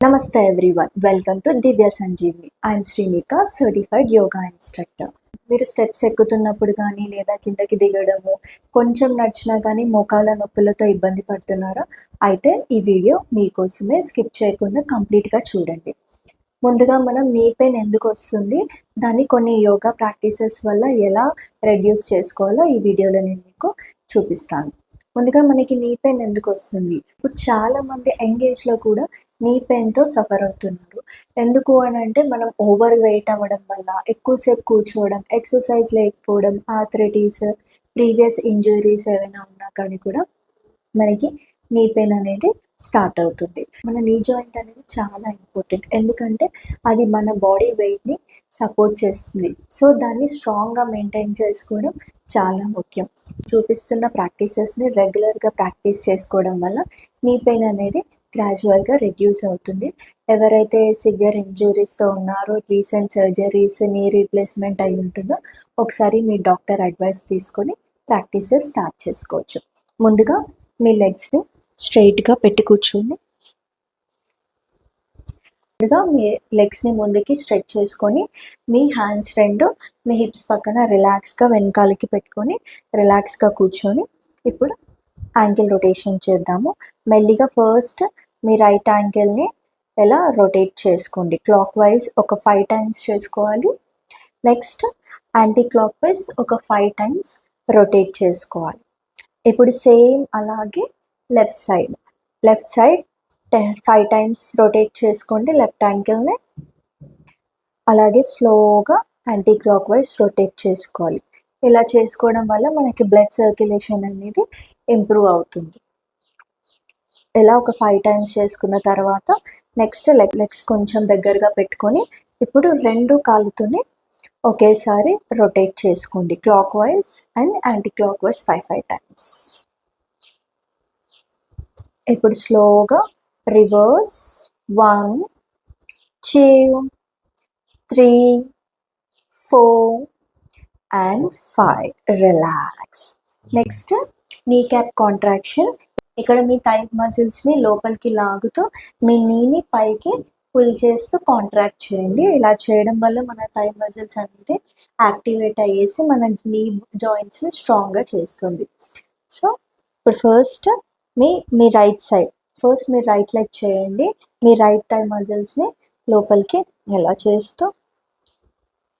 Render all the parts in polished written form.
Namaste everyone. Welcome to Divya Sanjeevani. I am Srinika, certified yoga instructor. మీరు steps ఎక్కుతున్నప్పుడు కానీ లేదా కిందకి దిగడము కొంచెం నడిచినా కానీ మోకాల నొప్పులతో ఇబ్బంది పడుతున్నారా? అయితే ఈ వీడియో మీకోసమే, స్కిప్ చేయకుండా కంప్లీట్గా చూడండి. ముందుగా మనం నీ పెయిన్ ఎందుకు వస్తుంది, దాన్ని కొన్ని యోగా ప్రాక్టీసెస్ వల్ల ఎలా రెడ్యూస్ చేసుకోవాలో ఈ వీడియోలో నేను మీకు చూపిస్తాను. ముందుగా మనకి నీ పెయిన్ ఎందుకు వస్తుంది? ఇప్పుడు చాలామంది యంగ్ ఏజ్లో కూడా నీ పెయిన్తో సఫర్ అవుతున్నారు. ఎందుకు అని అంటే మనం ఓవర్ వెయిట్ అవ్వడం వల్ల, ఎక్కువసేపు కూర్చోవడం, ఎక్సర్సైజ్ లేకపోవడం, ఆర్థరైటిస్, ప్రీవియస్ ఇంజరీస్ ఏమైనా ఉన్నా కానీ కూడా మనకి నీ పెయిన్ అనేది స్టార్ట్ అవుతుంది. మన నీ జాయింట్ అనేది చాలా ఇంపార్టెంట్, ఎందుకంటే అది మన బాడీ వెయిట్ని సపోర్ట్ చేస్తుంది. సో దాన్ని స్ట్రాంగ్గా మెయింటైన్ చేసుకోవడం చాలా ముఖ్యం. చూపిస్తున్న ప్రాక్టీసెస్ని రెగ్యులర్గా ప్రాక్టీస్ చేసుకోవడం వల్ల నీ పెయిన్ అనేది గ్రాడ్యువల్గా రెడ్యూస్ అవుతుంది. ఎవరైతే సివియర్ ఇంజురీస్తో ఉన్నారో, రీసెంట్ సర్జరీస్, నీ రీప్లేస్మెంట్ అయి ఉంటుందో, ఒకసారి మీ డాక్టర్ అడ్వైస్ తీసుకొని ప్రాక్టీసెస్ స్టార్ట్ చేసుకోవచ్చు. ముందుగా మీ లెగ్స్ని స్ట్రైట్గా పెట్టి కూర్చోండి. ముందుగా మీ లెగ్స్ని ముందుకి స్ట్రెచ్ చేసుకొని మీ హ్యాండ్స్ రెండు మీ హిప్స్ పక్కన రిలాక్స్గా వెనకాలకి పెట్టుకొని రిలాక్స్గా కూర్చొని ఇప్పుడు యాంకిల్ రొటేషన్ చేద్దాము. మెల్లిగా ఫస్ట్ మీ రైట్ యాంకిల్ని ఎలా రొటేట్ చేసుకోండి. క్లాక్ వైజ్ ఒక 5 టైమ్స్ చేసుకోవాలి. నెక్స్ట్ యాంటీ క్లాక్ వైజ్ ఒక 5 టైమ్స్ రొటేట్ చేసుకోవాలి. ఇప్పుడు సేమ్ అలాగే లెఫ్ట్ సైడ్ 5 టైమ్స్ రొటేట్ చేసుకోండి లెఫ్ట్ యాంకిల్ని. అలాగే స్లోగా యాంటీ క్లాక్ వైజ్ రొటేట్ చేసుకోవాలి. ఇలా చేసుకోవడం వల్ల మనకి బ్లడ్ సర్క్యులేషన్ అనేది ఇంప్రూవ్ అవుతుంది. ఇలా ఒక 5 టైమ్స్ చేసుకున్న తర్వాత నెక్స్ట్ లెగ్స్ కొంచెం దగ్గరగా పెట్టుకొని ఇప్పుడు 2 కాళ్ళతోనే ఒకేసారి రొటేట్ చేసుకోండి, clock wise and anti clock wise 5 times. ఇప్పుడు స్లోగా రివర్స్ 1 2 3 4 and 5. రిలాక్స్. నెక్స్ట్ నీ క్యాప్ కాంట్రాక్షన్. ఇక్కడ మీ థై మజిల్స్ని లోపలికి లాగుతూ మీ నీని పైకి పుల్ చేస్తూ కాంట్రాక్ట్ చేయండి. ఇలా చేయడం వల్ల మన థై మజిల్స్ అనేది యాక్టివేట్ అయ్యేసి మన నీ జాయింట్స్ని స్ట్రాంగ్గా చేస్తుంది. సో ఇప్పుడు ఫస్ట్ మీ రైట్ సైడ్, ఫస్ట్ మీ రైట్ లెగ్ చేయండి. మీ రైట్ థై మజిల్స్ని లోపలికి ఇలా చేస్తూ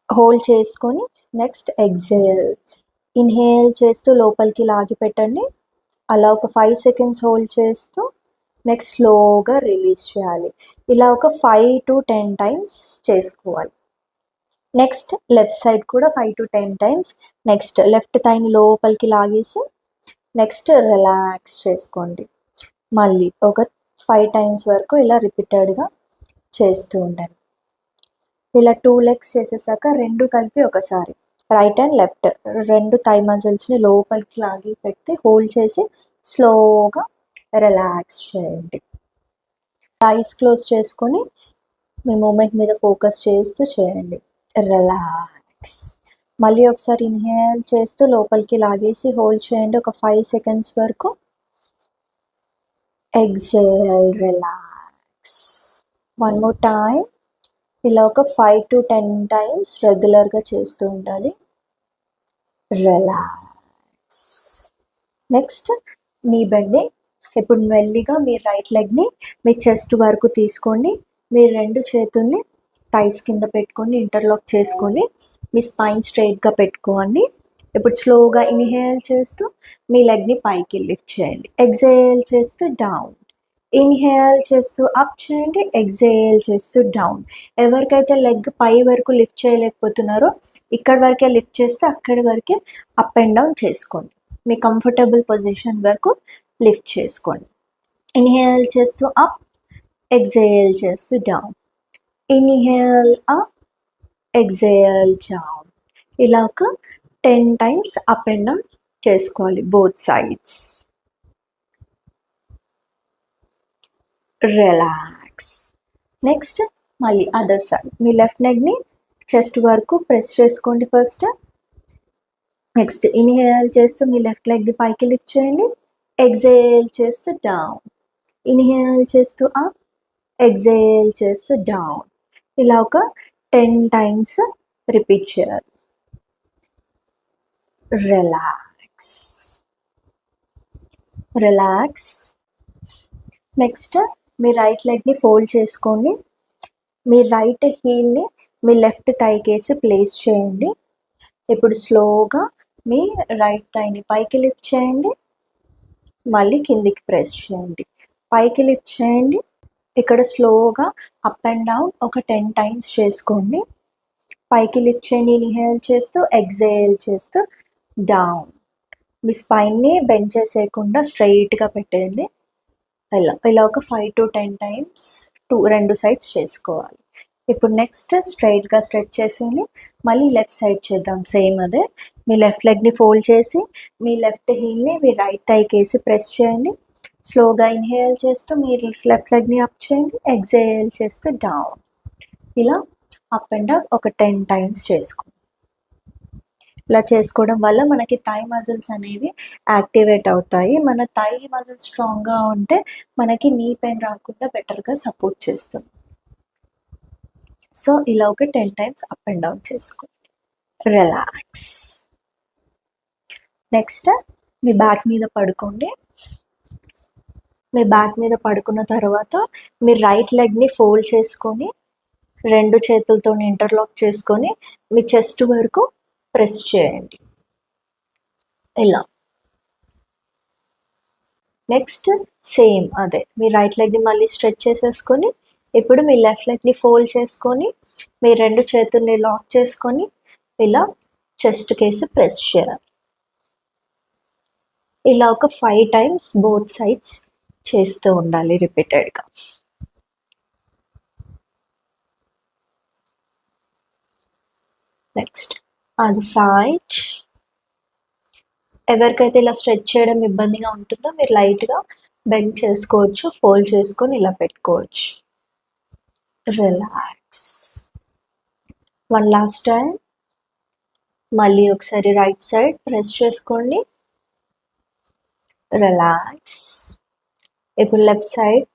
హోల్డ్ చేసుకొని నెక్స్ట్ ఎగ్జేల్, ఇన్హేల్ చేస్తూ లోపలికి లాగి పెట్టండి. అలా ఒక 5 సెకండ్స్ హోల్డ్ చేస్తూ నెక్స్ట్ స్లోగా రిలీజ్ చేయాలి. ఇలా ఒక 5 to 10 టైమ్స్ చేసుకోవాలి. నెక్స్ట్ లెఫ్ట్ సైడ్ కూడా 5 to 10 టైమ్స్. నెక్స్ట్ లెఫ్ట్ థైని లోపలికి లాగేసి నెక్స్ట్ రిలాక్స్ చేసుకోండి. మళ్ళీ ఒక 5 టైమ్స్ వరకు ఇలా రిపీటెడ్గా చేస్తూ ఉండండి. ఇలా 2 లెగ్స్ చేసేసాక 2 కలిపి ఒకసారి రైట్ అండ్ లెఫ్ట్ 2 థై మజిల్స్ని లోపలికి లాగి పెడితే హోల్డ్ చేసి స్లోగా రిలాక్స్ చేయండి. ఐస్ క్లోజ్ చేసుకొని మీ మూమెంట్ మీద ఫోకస్ చేస్తూ చేయండి. రిలాక్స్. మళ్ళీ ఒకసారి ఇన్హేల్ చేస్తూ లోపలికి లాగేసి హోల్డ్ చేయండి ఒక 5 సెకండ్స్ వరకు. Exhale, relax. One more time. ఇలా ఒక 5 to 10 టైమ్స్ రెగ్యులర్గా చేస్తూ ఉండాలి. రిలాక్స్. నెక్స్ట్ నీ బెండింగ్. ఇప్పుడు మెల్లిగా మీ రైట్ లెగ్ని మీ చెస్ట్ వరకు తీసుకోండి. మీ 2 చేతుల్ని థైస్ కింద పెట్టుకొని ఇంటర్లాక్ చేసుకొని మీ స్పైన్ స్ట్రైట్గా పెట్టుకోండి. ఇప్పుడు స్లోగా ఇన్హేల్ చేస్తూ మీ లెగ్ని పైకి లిఫ్ట్ చేయండి. ఎగ్జేల్ చేస్తూ డౌన్. ఇన్హేల్ చేస్తూ అప్ చేయండి. ఎగ్జేల్ చేస్తూ డౌన్. ఎవరికైతే లెగ్ పై వరకు లిఫ్ట్ చేయలేకపోతున్నారో ఇక్కడ వరకే లిఫ్ట్ చేస్తే అక్కడి వరకే అప్ అండ్ డౌన్ చేసుకోండి. మీ కంఫర్టబుల్ పొజిషన్ వరకు లిఫ్ట్ చేసుకోండి. ఇన్హేల్ చేస్తూ అప్, ఎగ్జేల్ చేస్తూ down. Inhale up, exhale down. ఇలా ఒక 10 టైమ్స్ అప్ అండ్ డౌన్ చేసుకోవాలి బోత్ సైడ్స్. రిలాక్స్. నెక్స్ట్ మళ్ళీ అదర్ సైడ్. మీ లెఫ్ట్ లెగ్ని చెస్ట్ వరకు ప్రెస్ చేసుకోండి ఫస్ట్. నెక్స్ట్ ఇన్హేల్ చేస్తూ మీ లెఫ్ట్ లెగ్ని పైకి లిఫ్ట్ చేయండి. ఎగ్జేల్ చేస్తూ డౌన్. ఇన్హేల్ చేస్తూ అప్, ఎగ్జేల్ చేస్తూ డౌన్. ఇలా ఒక 10 టైమ్స్ రిపీట్ చేయాలి. Relax, relax. నెక్స్ట్ మీ రైట్ లెగ్ని ఫోల్డ్ చేసుకోండి. మీ రైట్ హీల్ని మీ లెఫ్ట్ థైకేసి ప్లేస్ చేయండి. ఇప్పుడు స్లోగా మీ రైట్ థైని పైకి లిఫ్ట్ చేయండి, మళ్ళీ కిందికి ప్రెస్ చేయండి. పైకి లిఫ్ట్ చేయండి. ఇక్కడ స్లోగా అప్ అండ్ డౌన్ ఒక 10 టైమ్స్ చేసుకోండి. పైకి లిఫ్ట్ చేయండి ఇన్హేల్ చేస్తూ, ఎగ్జేల్ చేస్తూ డౌన్. మీ స్పైన్ని బెండ్ చేసేయకుండా స్ట్రైట్గా పెట్టేయండి. ఇలా ఒక 5 to 10 టైమ్స్ రెండు సైడ్స్ చేసుకోవాలి. ఇప్పుడు నెక్స్ట్ స్ట్రైట్గా స్ట్రెచ్ చేసేయండి. మళ్ళీ లెఫ్ట్ సైడ్ చేద్దాం సేమ్ అదే. మీ లెఫ్ట్ లెగ్ని ఫోల్డ్ చేసి మీ లెఫ్ట్ హీల్ని మీ రైట్ థైకేసి ప్రెస్ చేయండి. స్లోగా ఇన్హేల్ చేస్తూ మీరు లెఫ్ట్ లెగ్ని అప్ చేయండి, ఎగ్జేల్ చేస్తూ డౌన్. ఇలా అప్ అండ్ డౌన్ ఒక 10 టైమ్స్ చేసుకోండి. ఇలా చేసుకోవడం వల్ల మనకి థై మజిల్స్ అనేవి యాక్టివేట్ అవుతాయి. మన థై మజిల్స్ స్ట్రాంగ్గా ఉంటే మనకి నీ పెయిన్ రాకుండా బెటర్గా సపోర్ట్ చేస్తుంది. సో ఇలా ఒక 10 టైమ్స్ అప్ అండ్ డౌన్ చేసుకోండి. రిలాక్స్. నెక్స్ట్ మీ బ్యాక్ మీద పడుకోండి. మీ బ్యాక్ మీద పడుకున్న తర్వాత మీ రైట్ లెగ్ని ఫోల్డ్ చేసుకొని 2 చేతులతో ఇంటర్లాక్ చేసుకొని మీ చెస్ట్ వరకు ప్రెస్ చేయండి. ఇలా నెక్స్ట్ సేమ్ అదే మీ రైట్ లెగ్ని మళ్ళీ స్ట్రెచ్ చేసేసుకొని ఇప్పుడు మీ లెఫ్ట్ లెగ్ని ఫోల్డ్ చేసుకొని మీ 2 చేతుల్ని లాక్ చేసుకొని ఇలా చెస్ట్ కేసి ప్రెస్ చేయాలి. ఇలా ఒక 5 టైమ్స్ బోత్ సైడ్స్ చేస్తూ ఉండాలి రిపీటెడ్గా. నెక్స్ట్ అది సైడ్. ఎవరికైతే ఇలా స్ట్రెచ్ చేయడం ఇబ్బందిగా ఉంటుందో మీరు లైట్గా బెండ్ చేసుకోవచ్చు, ఫోల్డ్ చేసుకొని ఇలా పెట్టుకోవచ్చు. రిలాక్స్. One last time. మళ్ళీ ఒకసారి రైట్ సైడ్ ప్రెస్ చేసుకోండి. రిలాక్స్. ఇప్పుడు లెఫ్ట్ సైడ్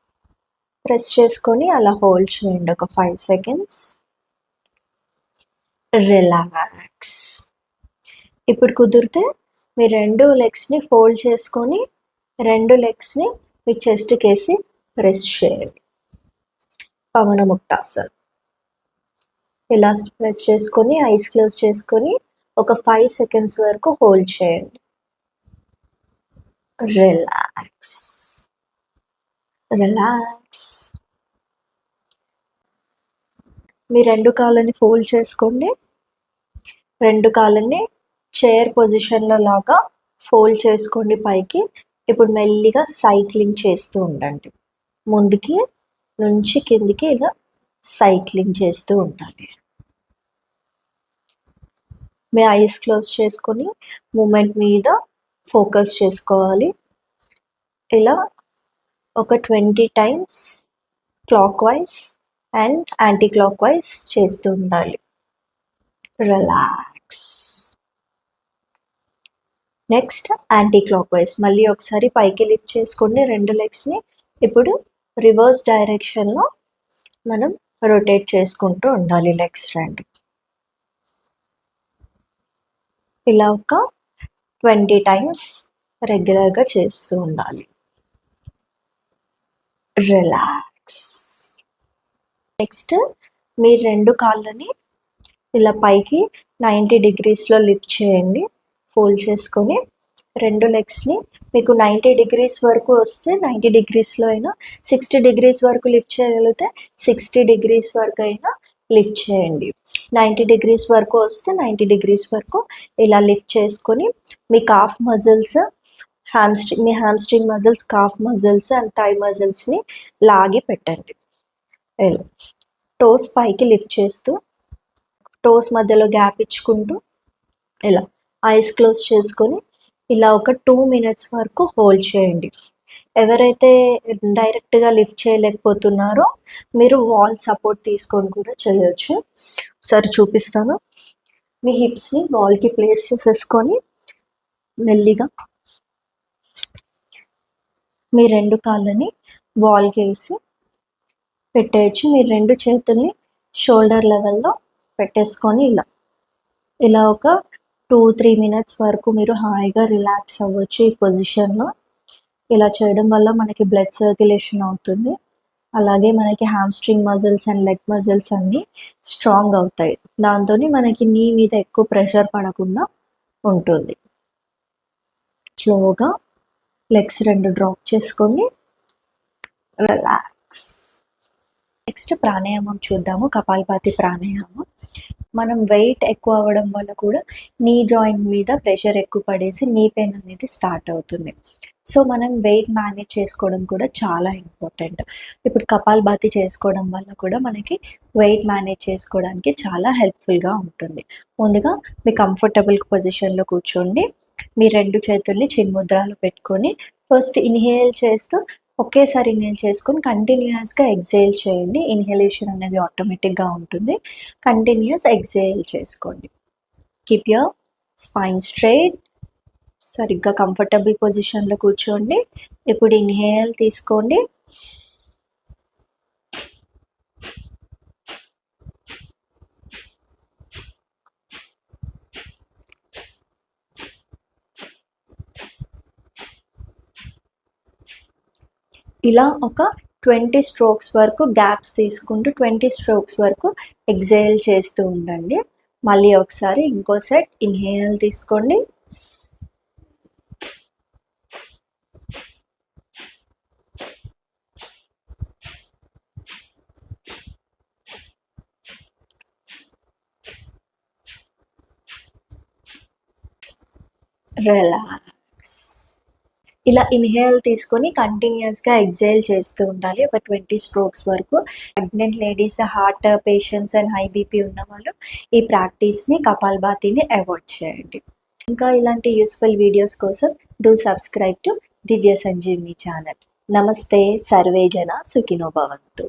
ప్రెస్ చేసుకొని అలా హోల్డ్ చేయండి ఒక 5 సెకండ్స్. రిలాక్స్. ఇప్పుడు కుదిరితే మీ 2 లెగ్స్ని ఫోల్డ్ చేసుకొని 2 లెగ్స్ని మీ చెస్ట్ కేసి ప్రెస్ చేయండి. పవన ముక్తాసన్. ఇలా ప్రెస్ చేసుకొని ఐస్ క్లోజ్ చేసుకొని ఒక 5 సెకండ్స్ వరకు హోల్డ్ చేయండి. Relax, relax. మీ 2 కాళ్ళని ఫోల్డ్ చేసుకోండి. 2 కాళ్ళని చైర్ పొజిషన్లో లాగా ఫోల్డ్ చేసుకోండి పైకి. ఇప్పుడు మెల్లిగా సైక్లింగ్ చేస్తూ ఉండండి. ముందుకి నుంచి కిందికి ఇలా సైక్లింగ్ చేస్తూ ఉండాలి. మీ ఐస్ క్లోజ్ చేసుకొని మూమెంట్ మీద ఫోకస్ చేసుకోవాలి. ఇలా ఒక 20 times clock wise and anti clock wise చేస్తూ ఉండాలి. Relax. Next anti clock wise మళ్ళీ ఒకసారి పైకి లిఫ్ట్ చేసుకోండి 2 లెగ్స్ని. ఇప్పుడు రివర్స్ డైరెక్షన్లో మనం రొటేట్ చేసుకుంటూ ఉండాలి లెగ్స్ 2. ఇలా ఒక 20 టైమ్స్ రెగ్యులర్గా చేస్తూ ఉండాలి. రిలాక్స్. నెక్స్ట్ మీ 2 కాళ్ళని ఇలా పైకి 90 డిగ్రీస్లో లిఫ్ట్ చేయండి. ఫోల్డ్ చేసుకొని 2 లెగ్స్ని మీకు 90 డిగ్రీస్ వరకు వస్తే 90 డిగ్రీస్లో అయినా, 60 డిగ్రీస్ వరకు లిఫ్ట్ చేయగలిగితే 60 డిగ్రీస్ వరకు అయినా లిఫ్ట్ చేయండి. 90 డిగ్రీస్ వరకు వస్తే 90 డిగ్రీస్ వరకు ఇలా లిఫ్ట్ చేసుకొని మీ కాఫ్ మజిల్స్, మీ hamstring muscles, calf muscles and thigh మజిల్స్ని లాగి పెట్టండి. ఇలా టోస్ పైకి లిఫ్ట్ చేస్తూ టోస్ మధ్యలో గ్యాప్ ఇచ్చుకుంటూ ఇలా ఐస్ క్లోజ్ చేసుకొని ఇలా ఒక 2 minutes వరకు హోల్డ్ చేయండి. ఎవరైతే డైరెక్ట్గా లిఫ్ట్ చేయలేకపోతున్నారో మీరు వాల్ సపోర్ట్ తీసుకొని కూడా చేయొచ్చు. ఒకసారి చూపిస్తాను. మీ హిప్స్ని వాల్కి ప్లేస్ చేసేసుకొని మెల్లిగా మీ 2 కాళ్ళని వాల్కి వేసి పెట్టేయచ్చు. మీరు 2 చేతుల్ని షోల్డర్ లెవెల్‌లో పెట్టేసుకొని ఇలా ఒక 2-3 మినిట్స్ వరకు మీరు హాయిగా రిలాక్స్ అవ్వచ్చు ఈ పొజిషన్‌లో. ఇలా చేయడం వల్ల మనకి బ్లడ్ సర్క్యులేషన్ అవుతుంది. అలాగే మనకి hamstring muscles and leg muscles అన్నీ స్ట్రాంగ్ అవుతాయి. దాంతోని మనకి నీ మీద ఎక్కువ ప్రెషర్ పడకుండా ఉంటుంది. స్లోగా లెగ్స్ 2 డ్రాప్ చేసుకొని రిలాక్స్. నెక్స్ట్ ప్రాణాయామం చూద్దాము. కపాలభాతి ప్రాణాయామం. మనం వెయిట్ ఎక్కువ అవ్వడం వల్ల కూడా నీ జాయింట్ మీద ప్రెషర్ ఎక్కువ పడేసి నీ పెయిన్ అనేది స్టార్ట్ అవుతుంది. సో మనం వెయిట్ మేనేజ్ చేసుకోవడం కూడా చాలా ఇంపార్టెంట్. ఇప్పుడు కపాలభాతి చేసుకోవడం వల్ల కూడా మనకి వెయిట్ మేనేజ్ చేసుకోవడానికి చాలా హెల్ప్ఫుల్గా ఉంటుంది. ముందుగా మీ కంఫర్టబుల్ పొజిషన్లో కూర్చోండి. మీ 2 చేతుల్ని చిన్ముద్రాలు పెట్టుకొని ఫస్ట్ ఇన్హేల్ చేస్తూ ఒకేసారి ఇన్హేల్ చేసుకొని కంటిన్యూయస్గా ఎక్సేల్ చేయండి. ఇన్హలేషన్ అనేది ఆటోమేటిక్గా ఉంటుంది. కంటిన్యూస్ ఎక్సేల్ చేసుకోండి. Keep your spine straight. సరిగ్గా కంఫర్టబుల్ పొజిషన్లో కూర్చోండి. ఇప్పుడు ఇన్హేల్ తీసుకోండి. ఇలా ఒక 20 స్ట్రోక్స్ వరకు గ్యాప్స్ తీసుకుంటూ 20 స్ట్రోక్స్ వరకు ఎక్సేల్ చేస్తూ ఉండండి. మళ్ళీ ఒకసారి ఇంకో సెట్ ఇన్హేల్ తీసుకోండి. రిలాక్స్. ఇలా ఇన్హేల్ తీసుకొని కంటిన్యూస్గా ఎక్సేల్ చేస్తూ ఉండాలి ఒక 20 స్ట్రోక్స్ వరకు. Pregnant ladies, heart patients and high BP ఉన్న వాళ్ళు ఈ ప్రాక్టీస్ని కపాలభాతిని అవాయిడ్ చేయండి. ఇంకా ఇలాంటి యూస్ఫుల్ వీడియోస్ కోసం do subscribe to Divya Sanjeevini channel. నమస్తే. సర్వే జన సుఖినో భవంతు.